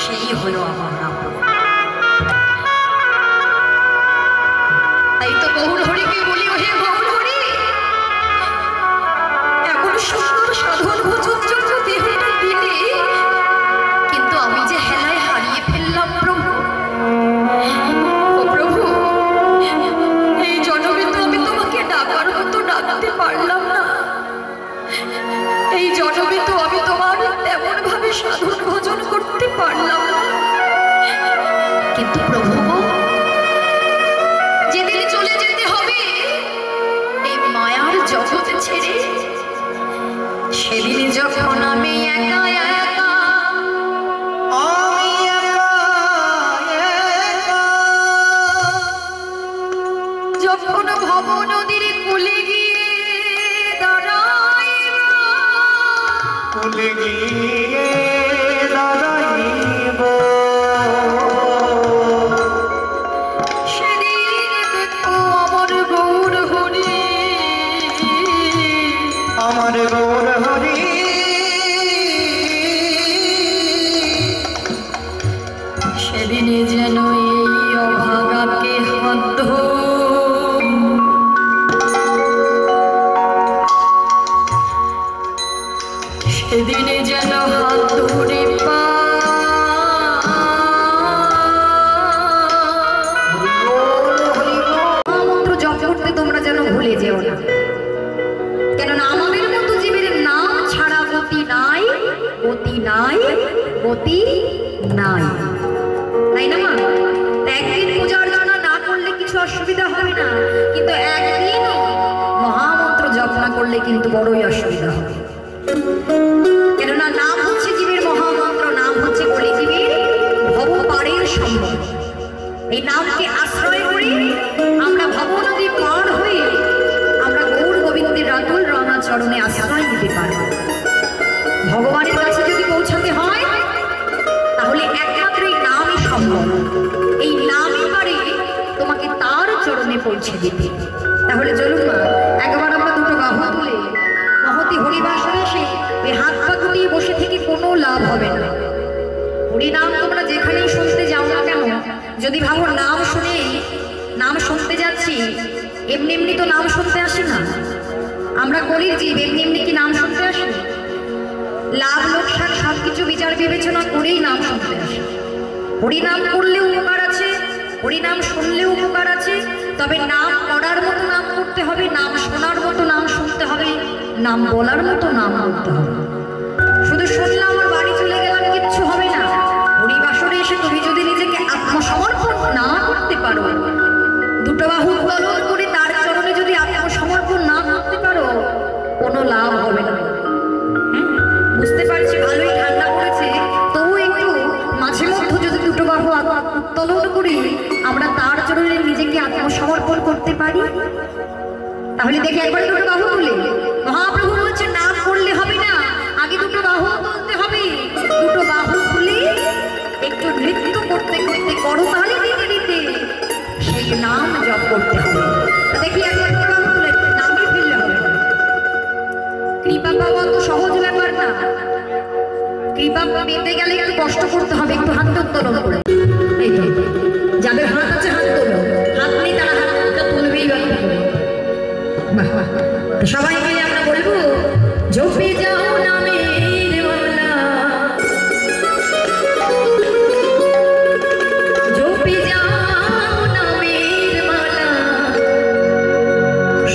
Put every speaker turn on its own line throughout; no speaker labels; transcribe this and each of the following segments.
সেই হলো আমার নাম। তাই তো গৌর হরিকে বলি, ওহে গৌর হরি, এমন সুন্দর সাধন ভোজন যোগ্য দেহটা দিলে, কিন্তু আমি যে হেলায় হারিয়ে ফেললাম প্রভু। ও প্রভু, এই জন্মে তো আমি তোমাকে ডাকার মতো ডাকতে পারলাম না, এই জন্মে তো আমি তোমার তেমন ভাবে সাধন ভোজন করতে পারলাম না। কিন্তু প্রভু, যেদিন চলে যেতে হবে এই মায়ার জগৎ ছেড়ে, সেদিন যখন আমি একা একা, যখন ভব নদীর কূলে গিয়ে দাঁড়াইব,
কূলে গিয়ে দাঁড়াইব,
সেদিন দেখো আমার গৌর হরি,
আমার গৌর হরি,
সেদিনে যেন এই অভাগাকে হাত ধরে, সেদিনে যেন হাত ধরে মন্ত্র জপ করতে তোমরা যেন ভুলে যেও না, কেননা আমাদের মতো জীবের নাম ছাড়া গতি নাই, গতি নাই, গতি নাই, তাই না মা? একদিন পূজা অর্চনা না করলে কিছু অসুবিধা হবে না, কিন্তু একদিন মহামন্ত্র জপ না করলে কিন্তু বড়ই অসুবিধা হবে। কেননা নাম হচ্ছে জীবের মহামন্ত্র, নাম হচ্ছে কলিজীবের ভবপারের সম্বল। এই নামকে আশ্রয় করে আমরা ভব নদী পার হয়ে আমরা গৌর গোবিন্দের রাতুল রানা চরণে আশ্রয় নিতে পারব। ভগবানের কাছে যদি পৌঁছাতে হয় তাহলে একমাত্র এই নামই সম্ভব, এই নামই পারে তোমাকে তার চরণে পৌঁছে দিতে। তাহলে চলুন মা, একবার আমরা দুটো বাহু তুলে মহতি হরিবাসরে এসে এই হাত পা গুটিয়ে বসে থেকে কোনো লাভ হবে না। হরিনাম তোমরা যেখানেই শুনতে যাও না কেন, যদি ভাবো নাম শুনে নাম শুনতে যাচ্ছি, এমনি এমনি তো নাম শুনতে আসে না। আমরা কলির জীব, এমনি এমনি কি নাম শুনতে আসে? লাভ লোকসান সবকিছু বিচার বিবেচনা করেই নাম শুনতে আসে। হরিনাম করলেও উপকার আছে, হরিনাম শুনলেও উপকার আছে, তবে নাম করার মতো নাম করতে হবে, নাম শোনার মতো নাম শুনতে হবে, নাম বলার মতো নাম বলতে হবে। শুধু শুনলাম আর বাড়ি চলে গেলাম, কিচ্ছু হবে না। হরিবাসরে এসে তুমি যদি নিজেকে আত্মসমর্পণ না করতে পারো, দুটো বাহু উত্তোলন করে তার চরণে যদি আত্মসমর্পণ না করতে পারো, কোনো লাভ হবে না। বুঝতে পারছি ভালোই ঠান্ডা পড়েছে, তবু একটু মাঝে মধ্যে যদি দুটো বাহু উত্তোলন করি আমরা তার চরণে নিজেকে আত্মসমর্পণ করতে পারি, তাহলে দেখি একবার দুটো বাহু তুলে। মহাপ্রভু বলছে নাম করলে হবে না, আগে দুটো বাহু তুলতে হবে। দুটো বাহু তুলে একটু নৃত্য করতে করতে করো, তাহলে দিতে দিতে সেই নাম জপ করতে হবে। দেখি একবার দুটো বাহু তুলে নামই ফেললে হবে। কৃপা পাওয়া তো সহজ ব্যাপার না, কৃপা পেতে গেলে একটু কষ্ট করতে হবে। একটু হাত উত্তোলন করে, এই তো যাদের হাত আছে হাত তোলো, হাত নেই তারা হাতটা তুলবেই। সবাই মিলে আমরা বলবো, জপে যাও নামের মালা, জপে যাও নামের মালা,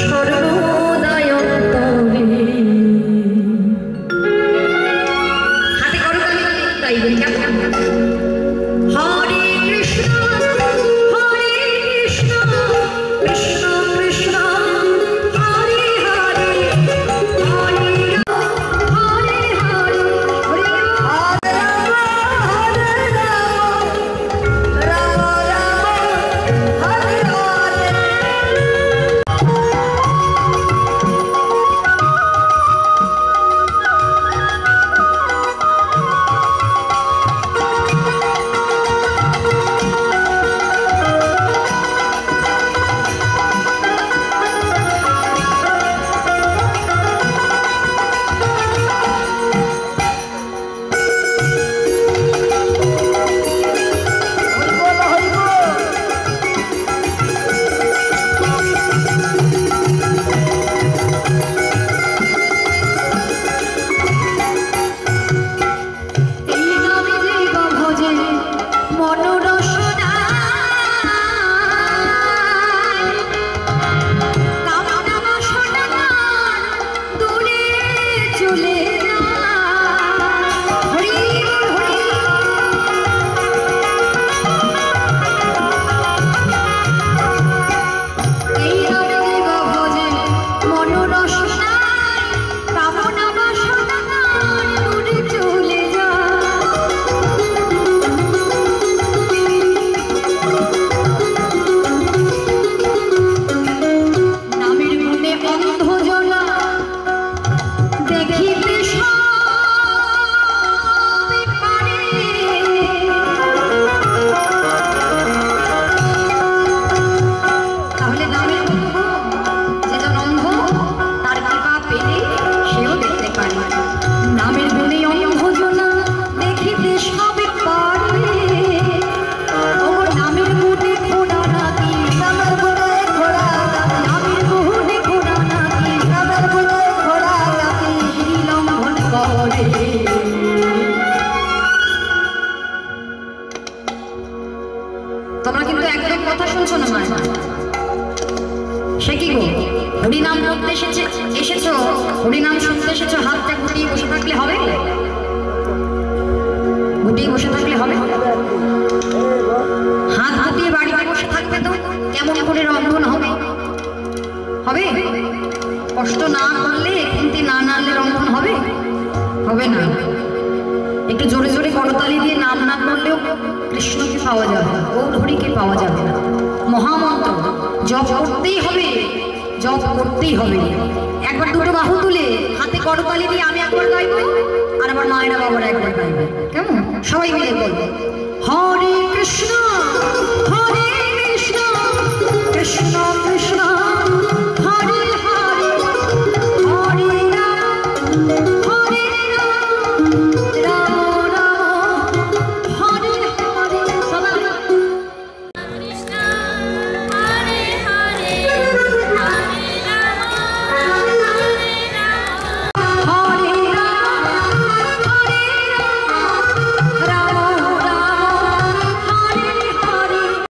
সর্বদায় অন্তরে। হাতে করো তাই বলি কেমন? হরে কৃষ্ণ হরে কৃষ্ণ কৃষ্ণ কৃষ্ণ হরে হরে, হরে রাম হরে হরে, হরে রাম হরে রাম, রাম রাম হরে হরে। তোমরা কিন্তু একদম কথা শুনছো না মায়ের। সে কি গো, হরিনাম করতে এসেছো, হরিনাম শুনতে এসেছো, হাতটা গুটিয়ে বসে থাকলে হবে? গুটিয়ে বসে থাকলে হবে? হাত গুটিয়ে বাড়িতে বসে থাকবে তো কেমন করে রন্ধন হবে? হবে? কষ্ট না করলে, কিন্তু না নাড়লে রন্ধন হবে? হবে না। একটু জোরে জোরে করতালি দিয়ে নাম না করলেও কৃষ্ণকে পাওয়া যাবে না, গৌর হরিকে পাওয়া যাবে না। মহামন্ত্র জপ করতেই হবে, জপ করতেই হবে। একবার দুটো বাহু তুলে হাতে করতালি দিয়ে আমি একবার গাইবো, আর আমার মায়েরা বাবারা একবার গাইবে, কেমন? সবাই মিলে বলবো।